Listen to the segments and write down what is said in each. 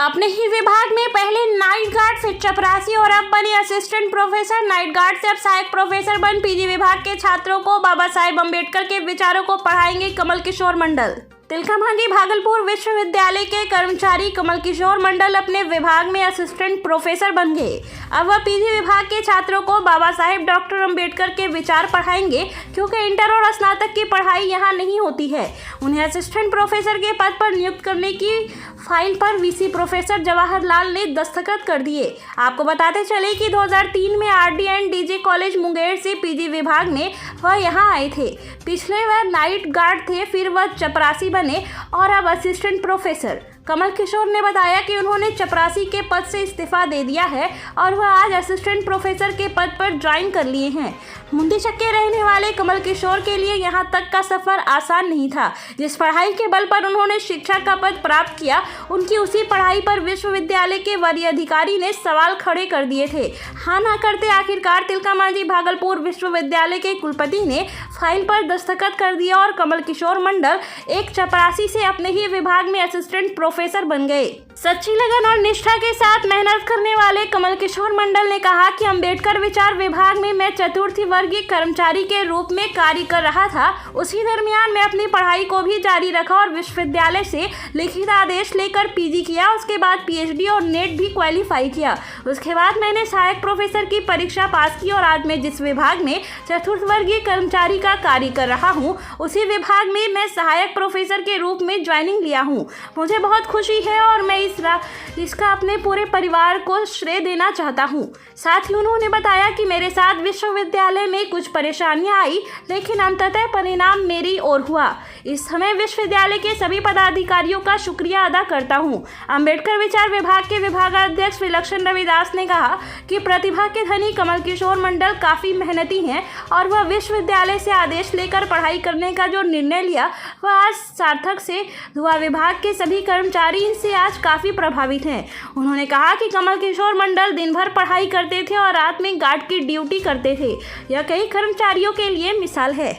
अपने ही विभाग में पहले नाइट गार्ड, फिर चपरासी और अब बने असिस्टेंट प्रोफेसर। नाइट गार्ड से अब सहायक प्रोफेसर बन पीजी विभाग के छात्रों को बाबा साहेब अम्बेडकर के विचारों को पढ़ाएंगे कमल किशोर मंडल। तिलकामांझी भागलपुर विश्वविद्यालय के कर्मचारी कमल किशोर मंडल अपने विभाग में असिस्टेंट प्रोफेसर बन गए। अब वह पीजी विभाग के छात्रों को बाबा साहेब डॉक्टर अम्बेडकर के विचार पढ़ाएंगे, क्योंकि इंटर और स्नातक की पढ़ाई यहाँ नहीं होती है। उन्हें असिस्टेंट प्रोफेसर के पद पर नियुक्त करने की फाइल पर वीसी प्रोफेसर जवाहरलाल ने दस्तखत कर दिए। आपको बताते चले कि 2003 में RD and DJ college Munger से पीजी विभाग में वह यहाँ आए थे। पिछले वह नाइट गार्ड थे, फिर वह चपरासी बने और अब असिस्टेंट प्रोफेसर। कमल किशोर ने बताया कि उन्होंने चपरासी के पद से इस्तीफा दे दिया है और वह आज असिस्टेंट प्रोफेसर के पद पर ज्वाइन कर लिए हैं। मुंदीचक के रहने वाले कमल किशोर के लिए यहाँ तक का सफर आसान नहीं था। जिस पढ़ाई के बल पर उन्होंने शिक्षा का पद प्राप्त किया, उनकी उसी पढ़ाई पर विश्वविद्यालय के वरीय अधिकारी ने सवाल खड़े कर दिए थे। हाँ ना करते आखिरकार तिलकामांझी भागलपुर विश्वविद्यालय के कुलपति ने फाइल पर दस्तखत कर दिया और कमल किशोर मंडल एक चपरासी से अपने ही विभाग में असिस्टेंट प्रोफेसर बन गए। सच्ची लगन और निष्ठा के साथ मेहनत करने वाले कमल किशोर मंडल ने कहा कि अंबेडकर विचार विभाग में मैं चतुर्थी वर्गीय कर्मचारी के रूप में कार्य कर रहा था। उसी दरमियान मैं अपनी पढ़ाई को भी जारी रखा और विश्वविद्यालय से लिखित आदेश लेकर पीजी किया। उसके बाद पीएचडी और नेट भी क्वालिफाई किया। उसके बाद मैंने सहायक प्रोफेसर की परीक्षा पास की और आज मैं जिस विभाग में चतुर्थ वर्गीय कर्मचारी का कार्य कर रहा हूँ, उसी विभाग में मैं सहायक प्रोफेसर के रूप में ज्वाइनिंग लिया हूँ। मुझे बहुत खुशी है और मैं इसका अपने पूरे परिवार को श्रेय देना चाहता हूँ। साथ ही उन्होंने बताया कि मेरे साथ विश्वविद्यालय में कुछ परेशानियां आई, लेकिन अंततः परिणाम मेरी ओर हुआ। इस समय विश्वविद्यालय के सभी पदाधिकारियों का शुक्रिया अदा करता हूँ। अंबेडकर विचार विभाग के विभागाध्यक्ष विलक्षण रविदास ने कहा कि प्रतिभा के धनी कमल किशोर मंडल काफ़ी मेहनती हैं और वह विश्वविद्यालय से आदेश लेकर पढ़ाई करने का जो निर्णय लिया वह आज सार्थक से हुआ। विभाग के सभी कर्मचारी इनसे आज काफ़ी प्रभावित हैं। उन्होंने कहा कि कमल किशोर मंडल दिन भर पढ़ाई करते थे और रात में गार्ड की ड्यूटी करते थे। यह कई कर्मचारियों के लिए मिसाल है।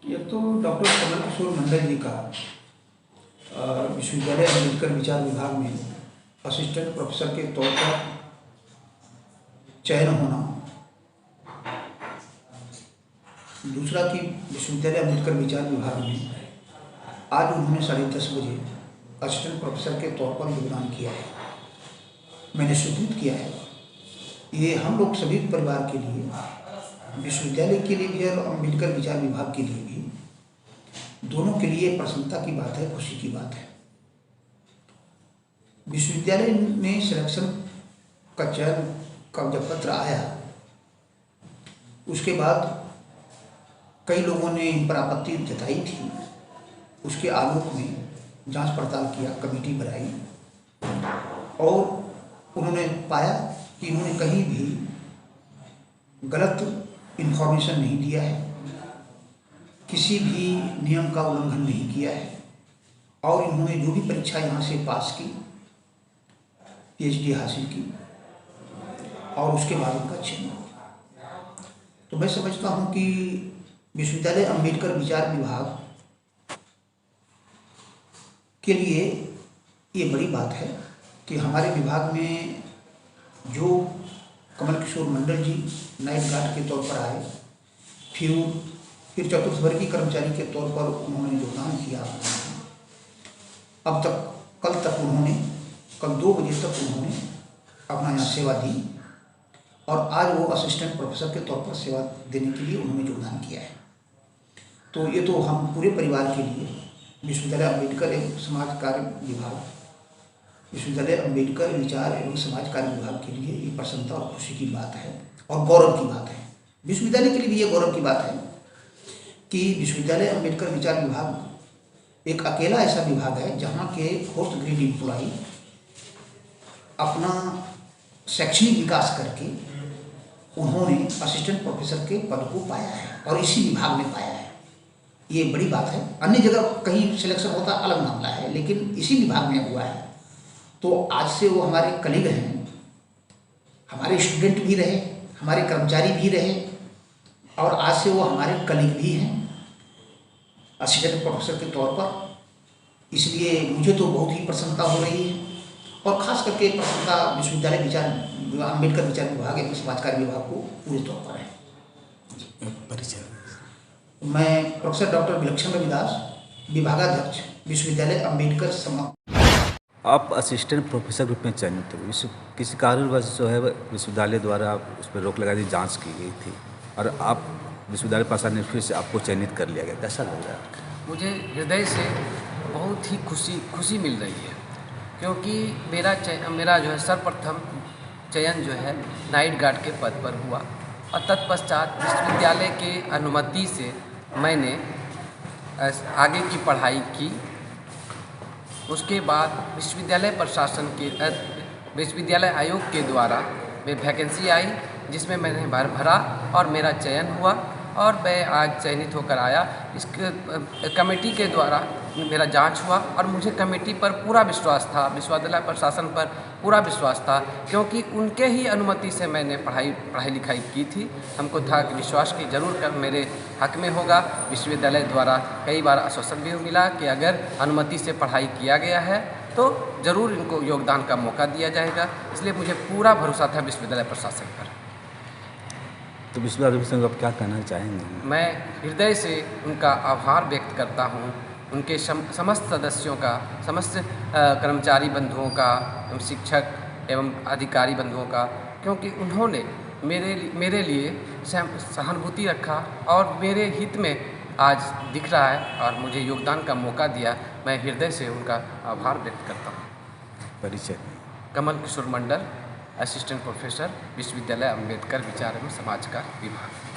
यह तो डॉक्टर कमल किशोर मंडल जी का विश्वविद्यालय अम्बेडकर विचार विभाग में असिस्टेंट प्रोफेसर के तौर पर चयन होना। दूसरा कि विश्वविद्यालय अम्बेडकर विचार विभाग में आज उन्होंने 10:30 बजे असिस्टेंट प्रोफेसर के तौर पर योगदान किया है। मैंने स्वीकृत किया है। ये हम लोग सभी परिवार के लिए, विश्वविद्यालय के लिए भी और अम्बेडकर विचार विभाग के लिए भी, दोनों के लिए प्रसन्नता की बात है, खुशी की बात है। विश्वविद्यालय में सिलेक्शन का चयन का जब पत्र आया, उसके बाद कई लोगों ने इन पर आपत्ति जताई थी। उसके आलोक में जांच पड़ताल किया, कमेटी बनाई और उन्होंने पाया कि इन्होंने कहीं भी गलत इन्फॉर्मेशन नहीं दिया है, किसी भी नियम का उल्लंघन नहीं किया है और इन्होंने जो भी परीक्षा यहाँ से पास की, पीएचडी हासिल की और उसके बाद उनका चयन हुआ। तो मैं समझता हूँ कि विश्वविद्यालय अम्बेडकर विचार विभाग के लिए ये बड़ी बात है कि हमारे विभाग में जो कमल किशोर मंडल जी नाइट गार्ड के तौर पर आए, फिर चतुर्थ वर्गीय कर्मचारी के तौर पर उन्होंने योगदान किया। अब तक कल 2 बजे तक उन्होंने अपना यहाँ सेवा दी और आज वो असिस्टेंट प्रोफेसर के तौर पर सेवा देने के लिए उन्होंने योगदान किया है। तो ये तो हम पूरे परिवार के लिए विश्वविद्यालय अम्बेडकर एवं समाज कार्य विभाग, विश्वविद्यालय अम्बेडकर विचार एवं समाज कार्य विभाग के लिए ये प्रसन्नता और खुशी की बात है और गौरव की बात है। विश्वविद्यालय के लिए भी ये गौरव की बात है कि विश्वविद्यालय अम्बेडकर विचार विभाग एक अकेला ऐसा विभाग है जहाँ के पोस्ट ग्रेड एम्प्लॉई अपना शैक्षणिक विकास करके उन्होंने असिस्टेंट प्रोफेसर के पद को पाया है और इसी विभाग में पाया है। ये बड़ी बात है। अन्य जगह कहीं सिलेक्शन होता अलग मामला है, लेकिन इसी विभाग में हुआ है। तो आज से वो हमारे कलीग हैं, हमारे स्टूडेंट भी रहे, हमारे कर्मचारी भी रहे और आज से वो हमारे कलीग भी हैं असिस्टेंट प्रोफेसर के तौर पर। इसलिए मुझे तो बहुत ही प्रसन्नता हो रही है, और ख़ास करके प्रसन्नता विश्वविद्यालय अम्बेडकर विचार विभाग एवं समाज कार्य विभाग को पूरे तौर पर है। परिचय। मैं प्रोफेसर डॉक्टर विलक्षण रविदास, विभागाध्यक्ष, विश्वविद्यालय अम्बेडकर आप असिस्टेंट प्रोफेसर ग्रुप में चयनित हुए, किसी कारणवश जो है विश्वविद्यालय द्वारा उस पर रोक लगा दी, जांच की गई थी और आप विश्वविद्यालय प्रशासन ने फिर से आपको चयनित कर लिया गया, कैसा लग रहा है? मुझे हृदय से बहुत ही खुशी मिल रही है, क्योंकि मेरा जो है सर्वप्रथम चयन जो है नाइट गार्ड के पद पर हुआ और तत्पश्चात विश्वविद्यालय के अनुमति से मैंने आगे की पढ़ाई की। उसके बाद विश्वविद्यालय प्रशासन के विश्वविद्यालय आयोग के द्वारा वे वैकेंसी आई, जिसमें मैंने भरा और मेरा चयन हुआ और मैं आज चयनित होकर आया। इस कमेटी के द्वारा मेरा जांच हुआ और मुझे कमेटी पर पूरा विश्वास था, विश्वविद्यालय प्रशासन पर पूरा विश्वास था, क्योंकि उनके ही अनुमति से मैंने पढ़ाई लिखाई की थी। हमको था कि विश्वास की जरूर कर मेरे हक में होगा। विश्वविद्यालय द्वारा कई बार आश्वासन भी मिला कि अगर अनुमति से पढ़ाई किया गया है तो ज़रूर इनको योगदान का मौका दिया जाएगा, इसलिए मुझे पूरा भरोसा था विश्वविद्यालय प्रशासन पर। तो विश्वविद्यालय से आप क्या कहना चाहेंगे? मैं हृदय से उनका आभार व्यक्त करता हूँ, उनके समस्त सदस्यों का, समस्त कर्मचारी बंधुओं का, शिक्षक एवं अधिकारी बंधुओं का, क्योंकि उन्होंने मेरे लिए सहानुभूति रखा और मेरे हित में आज दिख रहा है और मुझे योगदान का मौका दिया। मैं हृदय से उनका आभार व्यक्त करता हूँ। परिचय। कमल किशोर मंडल, असिस्टेंट प्रोफेसर, विश्वविद्यालय अम्बेडकर विचार एवं समाज कार्य विभाग।